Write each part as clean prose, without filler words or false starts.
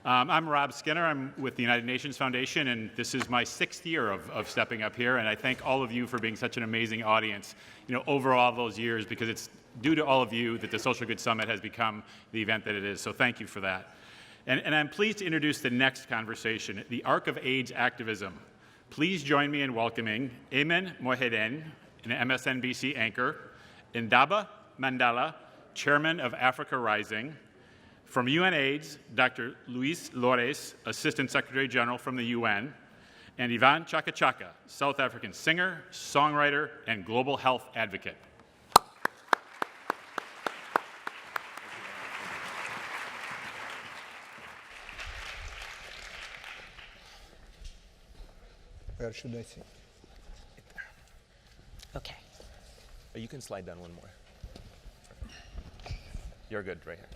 I'm Rob Skinner. I'm with the United Nations Foundation, and this is my 6th year of stepping up here. And I thank all of you for being such an amazing audience, over all those years, because it's due to all of you that the Social Good Summit has become the event that it is. So thank you for that. And I'm pleased to introduce the next conversation, the Arc of AIDS Activism. Please join me in welcoming Ayman Mohedin, an MSNBC anchor, Indaba Mandela, Chairman of Africa Rising. From UNAIDS, Dr. Luis Lores, Assistant Secretary General from the UN, and Ivan Chaka Chaka, South African singer, songwriter, and global health advocate. Where should I sit? Okay. You can slide down one more. You're good right here.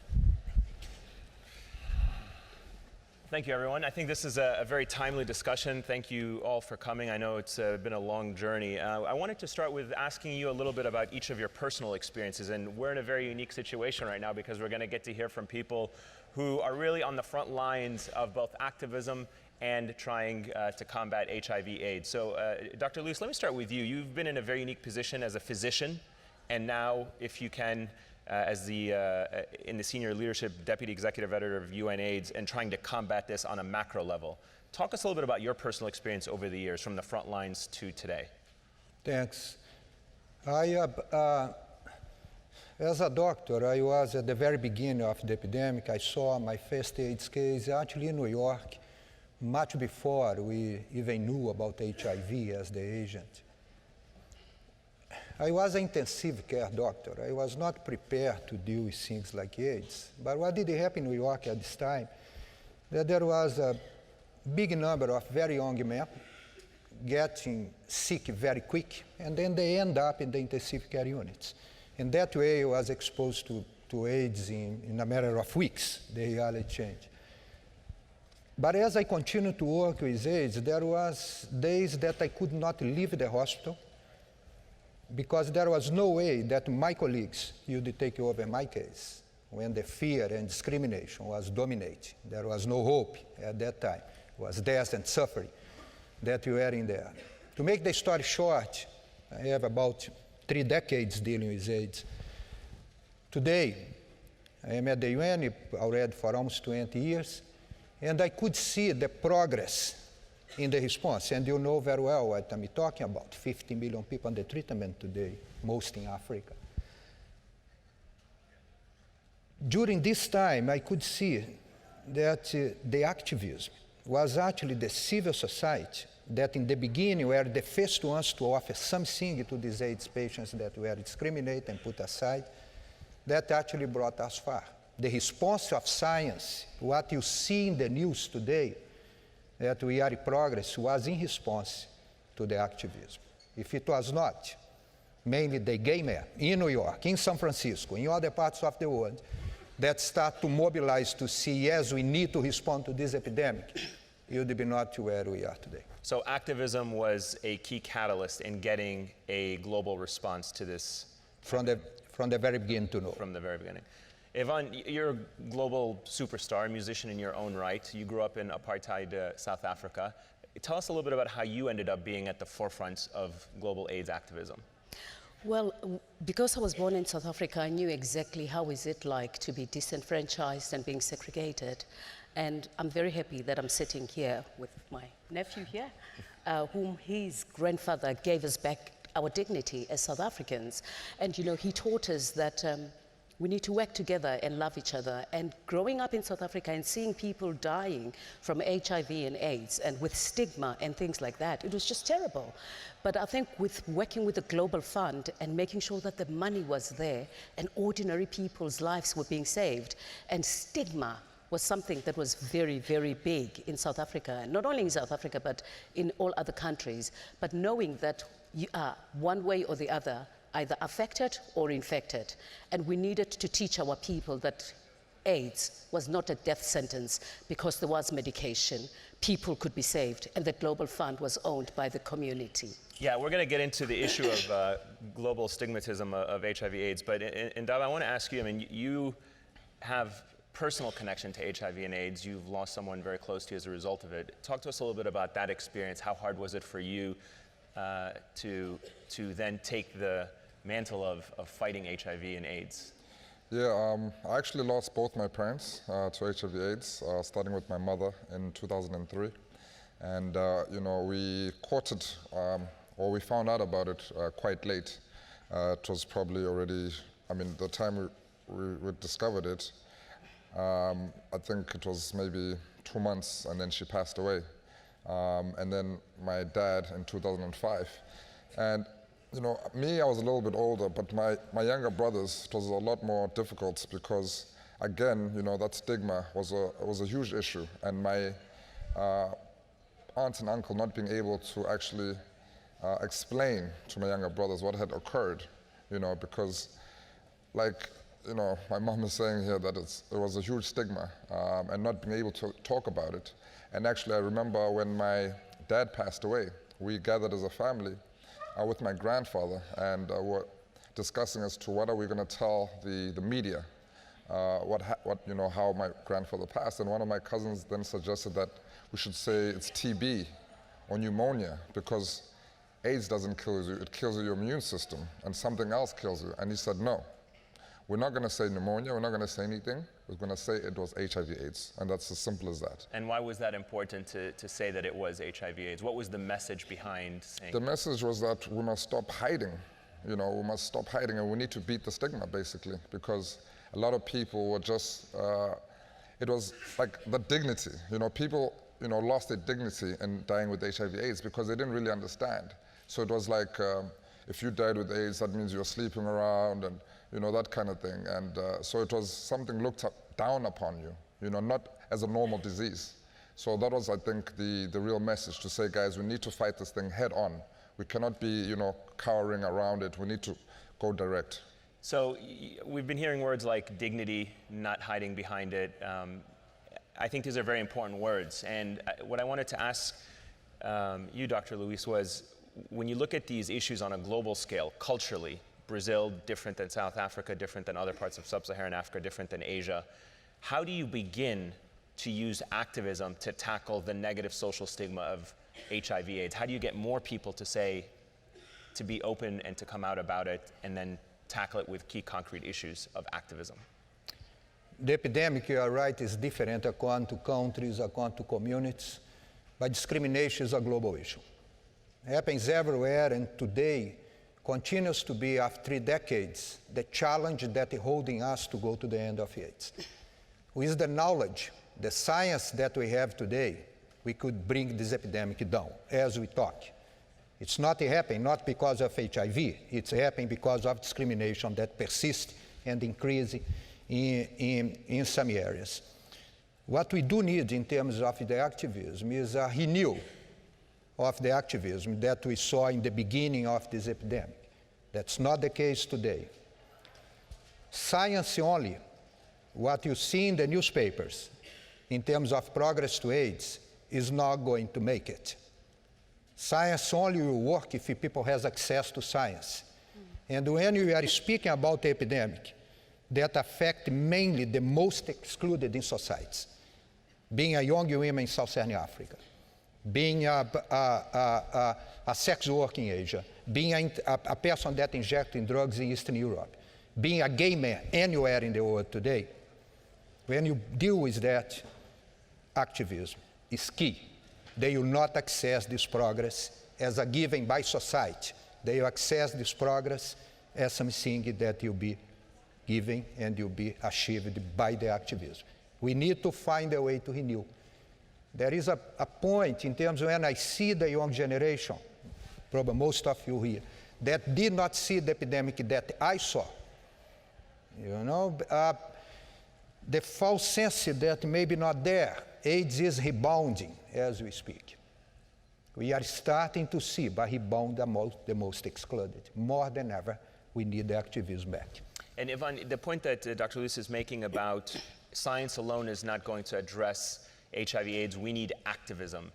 Thank you, everyone. I think this is a very timely discussion. Thank you all for coming. I know it's been a long journey. I wanted to start with asking you a little bit about each of your personal experiences. And we're in a very unique situation right now because we're going to get to hear from people who are really on the front lines of both activism and trying to combat HIV/AIDS. So, Dr. Luis, let me start with you. You've been in a very unique position as a physician, and now, if you can, as in the senior leadership deputy executive editor of UNAIDS, and trying to combat this on a macro level. Talk us a little bit about your personal experience over the years, from the front lines to today. Thanks. As a doctor, I was at the very beginning of the epidemic. I saw my first AIDS case actually in New York, much before we even knew about HIV as the agent. I was an intensive care doctor. I was not prepared to deal with things like AIDS. But what did happen in New York at this time? That there was a big number of very young men getting sick very quick, and then they end up in the intensive care units. And that way I was exposed to AIDS in a matter of weeks. The reality changed. But as I continued to work with AIDS, there was days that I could not leave the hospital, because there was no way that my colleagues would take over my case when the fear and discrimination was dominating. There was no hope at that time. It was death and suffering that we were in there. To make the story short, I have about 3 decades dealing with AIDS. Today, I am at the UN already for almost 20 years, and I could see the progress in the response, and you know very well what I'm talking about. 50 million people under treatment today, most in Africa. During this time, I could see that the activism was actually the civil society that in the beginning were the first ones to offer something to these AIDS patients that were discriminated and put aside, that actually brought us far. The response of science, what you see in the news today, that we are in progress, was in response to the activism. If it was not, mainly the gay men in New York, in San Francisco, in other parts of the world, that start to mobilize to see, yes, we need to respond to this epidemic, it would be not where we are today. So activism was a key catalyst in getting a global response to this? From the very beginning to know. From the very beginning. Ivan, you're a global superstar, musician in your own right. You grew up in apartheid South Africa. Tell us a little bit about how you ended up being at the forefront of global AIDS activism. Well, because I was born in South Africa, I knew exactly how is it like to be disenfranchised and being segregated. And I'm very happy that I'm sitting here with my nephew here, whom his grandfather gave us back our dignity as South Africans. And he taught us that we need to work together and love each other. And growing up in South Africa and seeing people dying from HIV and AIDS and with stigma and things like that, it was just terrible. But I think with working with the Global Fund and making sure that the money was there and ordinary people's lives were being saved, and stigma was something that was very, very big in South Africa, not only in South Africa, but in all other countries. But knowing that you are one way or the other, either affected or infected. And we needed to teach our people that AIDS was not a death sentence because there was medication. People could be saved, and the Global Fund was owned by the community. Yeah, we're going to get into the issue of global stigmatism of HIV/AIDS, but Indaba, I want to ask you, I mean, you have personal connection to HIV and AIDS. You've lost someone very close to you as a result of it. Talk to us a little bit about that experience. How hard was it for you to then take the mantle of fighting HIV and AIDS? Yeah, I actually lost both my parents to HIV/AIDS, starting with my mother in 2003. And, you know, we caught it, or we found out about it quite late. It was probably already, I mean, the time we discovered it, I think it was maybe 2 months, and then she passed away. And then my dad in 2005. And you know, me, I was a little bit older, but my younger brothers, it was a lot more difficult because, again, you know, that stigma was a huge issue. And my aunt and uncle not being able to actually explain to my younger brothers what had occurred, you know, because, like, you know, my mom is saying here that it was a huge stigma and not being able to talk about it. And actually, I remember when my dad passed away, we gathered as a family with my grandfather and were discussing as to what are we going to tell the media, you know, how my grandfather passed. And one of my cousins then suggested that we should say it's TB or pneumonia because AIDS doesn't kill you, it kills your immune system, and something else kills you. And he said, no, we're not going to say pneumonia, we're not going to say anything, we're going to say it was HIV/AIDS, and that's as simple as that. And why was that important to say that it was HIV/AIDS? What was the message behind saying The message was that we must stop hiding, you know, we must stop hiding, and we need to beat the stigma, basically, because a lot of people were just, it was like the dignity, you know, people, you know, lost their dignity in dying with HIV/AIDS because they didn't really understand. So it was like, if you died with AIDS, that means you're sleeping around and, you know, that kind of thing. And so it was something looked down upon you, you know, not as a normal disease. So that was, I think, the real message to say, guys, we need to fight this thing head on. We cannot be, you know, cowering around it. We need to go direct. So we've been hearing words like dignity, not hiding behind it. I think these are very important words. And what I wanted to ask you, Dr. Luis, was when you look at these issues on a global scale, culturally, Brazil different than South Africa, different than other parts of sub-Saharan Africa, different than Asia, how do you begin to use activism to tackle the negative social stigma of HIV/AIDS? How do you get more people to say, to be open and to come out about it, and then tackle it with key concrete issues of activism? The epidemic, you are right, is different according to countries, according to communities, but discrimination is a global issue. It happens everywhere, and today continues to be, after 3 decades, the challenge that is holding us to go to the end of AIDS. With the knowledge, the science that we have today, we could bring this epidemic down as we talk. It's not happening not because of HIV, it's happening because of discrimination that persists and increases in some areas. What we do need in terms of the activism is a renewal of the activism that we saw in the beginning of this epidemic. That's not the case today. Science only, what you see in the newspapers in terms of progress to AIDS, is not going to make it. Science only will work if people have access to science. And when we are speaking about the epidemic that affect mainly the most excluded in societies, being a young woman in Sub-Saharan Africa, being a sex worker in Asia, being a person that injecting drugs in Eastern Europe, being a gay man anywhere in the world today, when you deal with that, activism is key. They will not access this progress as a given by society. They will access this progress as something that will be given and will be achieved by the activism. We need to find a way to renew. There is a point in terms of when I see the young generation, probably most of you here, that did not see the epidemic that I saw. You know, the false sense that maybe not there. AIDS is rebounding as we speak. We are starting to see by rebound the most excluded. More than ever, we need the activism back. And Ivan, the point that Dr. Luis is making about science alone is not going to address HIV/AIDS, we need activism.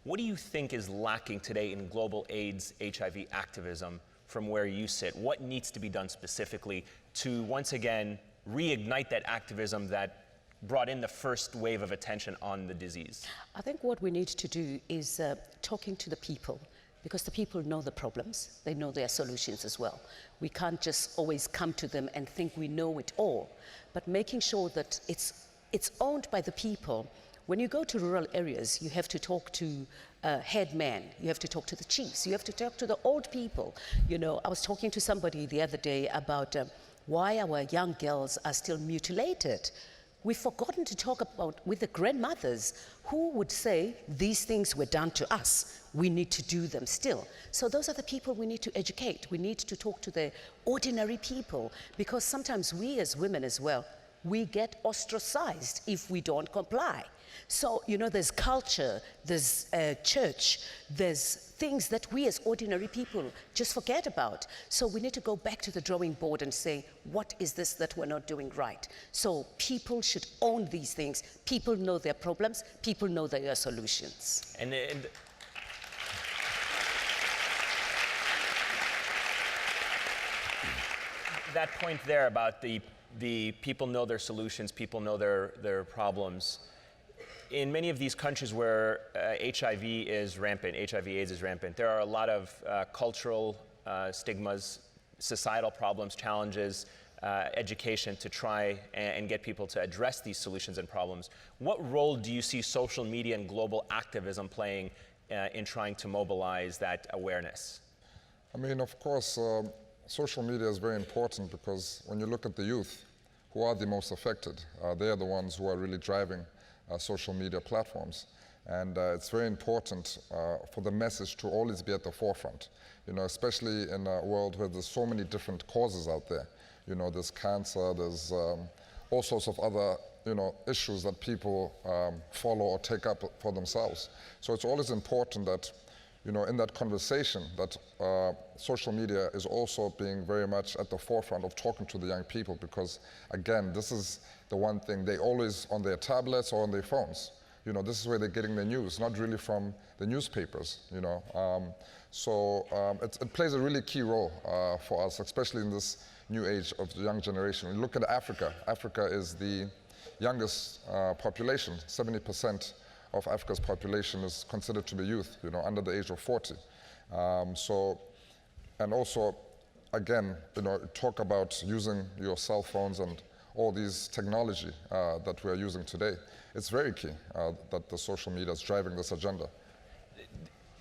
What do you think is lacking today in global AIDS, HIV activism from where you sit? What needs to be done specifically to, once again, reignite that activism that brought in the first wave of attention on the disease? I think what we need to do is talking to the people, because the people know the problems, they know their solutions as well. We can't just always come to them and think we know it all, but making sure that it's owned by the people. When you go to rural areas, you have to talk to headmen, you have to talk to the chiefs, you have to talk to the old people. You know, I was talking to somebody the other day about why our young girls are still mutilated. We've forgotten to talk about with the grandmothers who would say these things were done to us. We need to do them still. So those are the people we need to educate. We need to talk to the ordinary people, because sometimes we as women as well, we get ostracized if we don't comply. So, you know, there's culture, there's church, there's things that we as ordinary people just forget about. So we need to go back to the drawing board and say, what is this that we're not doing right? So people should own these things. People know their problems, people know their solutions. And that point there about the people know their solutions, people know their problems. In many of these countries where HIV is rampant, HIV/AIDS is rampant, there are a lot of cultural stigmas, societal problems, challenges, education to try and get people to address these solutions and problems. What role do you see social media and global activism playing in trying to mobilize that awareness? I mean, of course, social media is very important, because when you look at the youth, who are the most affected, they are the ones who are really driving social media platforms. And it's very important for the message to always be at the forefront, you know, especially in a world where there's so many different causes out there. You know, there's cancer, there's all sorts of other, you know, issues that people follow or take up for themselves. So it's always important that, you know, in that conversation, that social media is also being very much at the forefront of talking to the young people, because, again, this is the one thing, they always on their tablets or on their phones. You know, this is where they're getting their news, not really from the newspapers, you know. It plays a really key role for us, especially in this new age of the young generation. When you look at Africa, Africa is the youngest population. 70% of Africa's population is considered to be youth, you know, under the age of 40. And also, again, you know, talk about using your cell phones and all these technology that we're using today. It's very key that the social media is driving this agenda.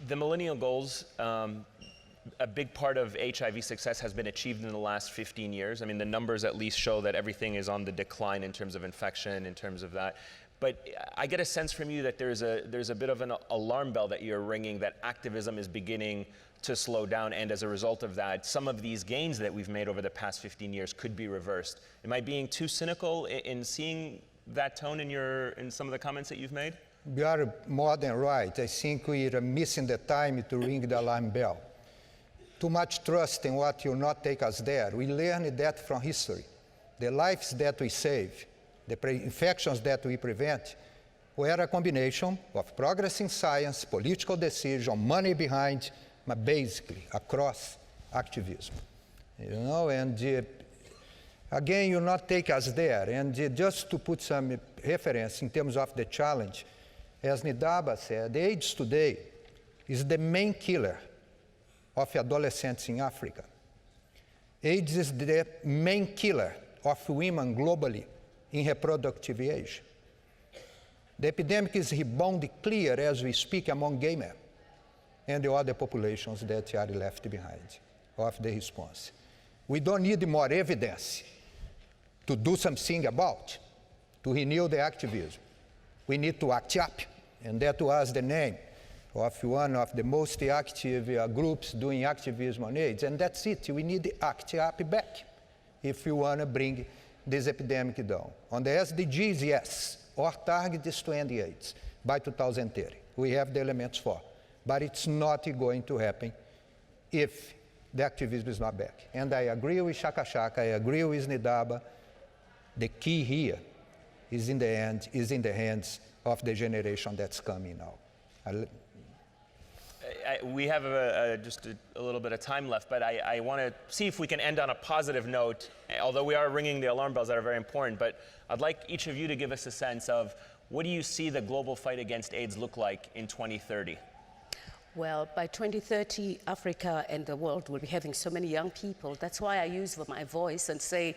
The Millennial Goals, a big part of HIV success has been achieved in the last 15 years. I mean, the numbers at least show that everything is on the decline in terms of infection, in terms of that. But I get a sense from you that there's a bit of an alarm bell that you're ringing, that activism is beginning to slow down, and as a result of that, some of these gains that we've made over the past 15 years could be reversed. Am I being too cynical in seeing that tone in some of the comments that you've made? You are more than right. I think we are missing the time to ring the alarm bell. Too much trust in what will not take us there. We learned that from history. The lives that we save, the infections that we prevent, were a combination of progress in science, political decision, money behind, but basically across activism. You know, and again, you not take us there. And just to put some reference in terms of the challenge, as Nidaba said, AIDS today is the main killer of adolescents in Africa. AIDS is the main killer of women globally in reproductive age. The epidemic is rebounding clear as we speak among gay men and the other populations that are left behind of the response. We don't need more evidence to do something about, to renew the activism. We need to act up, and that was the name of one of the most active groups doing activism on AIDS, and that's it. We need to act up back if we want to bring this epidemic down. On the SDGs, yes, our target is to end AIDS by 2030. We have the elements for, but it's not going to happen if the activism is not back. And I agree with Shaka Shaka, I agree with Nidaba. The key here is in the hands of the generation that's coming now. we have just a little bit of time left, but I want to see if we can end on a positive note, although we are ringing the alarm bells that are very important. But I'd like each of you to give us a sense of what do you see the global fight against AIDS look like in 2030? Well, by 2030, Africa and the world will be having so many young people. That's why I use my voice and say,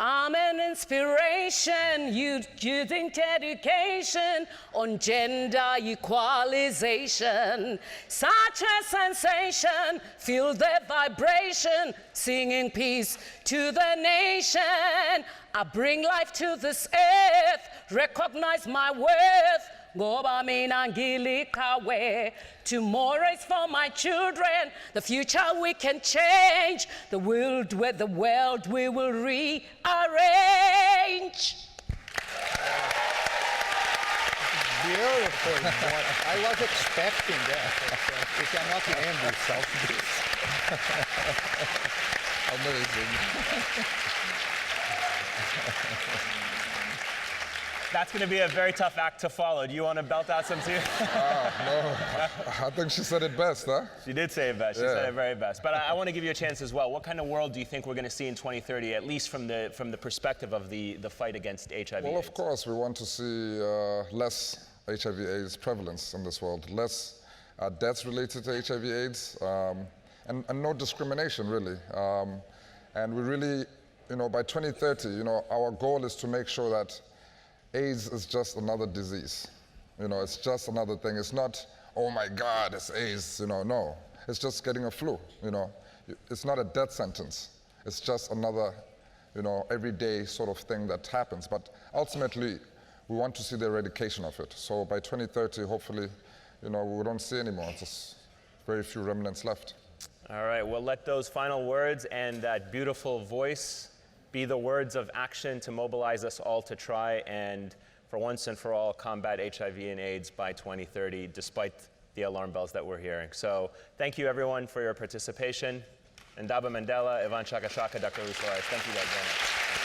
I'm an inspiration, youth education on gender equalization. Such a sensation, feel the vibration, singing peace to the nation. I bring life to this earth, recognize my worth. Ngoba mina ngilikawe. Tomorrow is for my children. The future we can change. The world with the world we will rearrange. Beautiful. I was expecting that. We cannot end without this. Amazing. That's going to be a very tough act to follow. Do you want to belt out some too? No, I think she said it best, huh? She did say it best. She said it very best. But I want to give you a chance as well. What kind of world do you think we're going to see in 2030, at least from the perspective of the fight against HIV/AIDS? Well, of course, we want to see less HIV/AIDS prevalence in this world, less deaths related to HIV/AIDS, and no discrimination, really. And we really, by 2030, our goal is to make sure that AIDS is just another disease. It's just another thing. It's not, oh my God, it's AIDS. No. It's just getting a flu. It's not a death sentence. It's just another, everyday sort of thing that happens. But ultimately, we want to see the eradication of it. So by 2030, hopefully, we don't see anymore. Just very few remnants left. All right. Well, let those final words and that beautiful voice be the words of action to mobilize us all to try and, for once and for all, combat HIV and AIDS by 2030, despite the alarm bells that we're hearing. So thank you, everyone, for your participation. Ndaba Mandela, Ivan Chaka Chaka, Dr. Luis Suarez, thank you guys very much.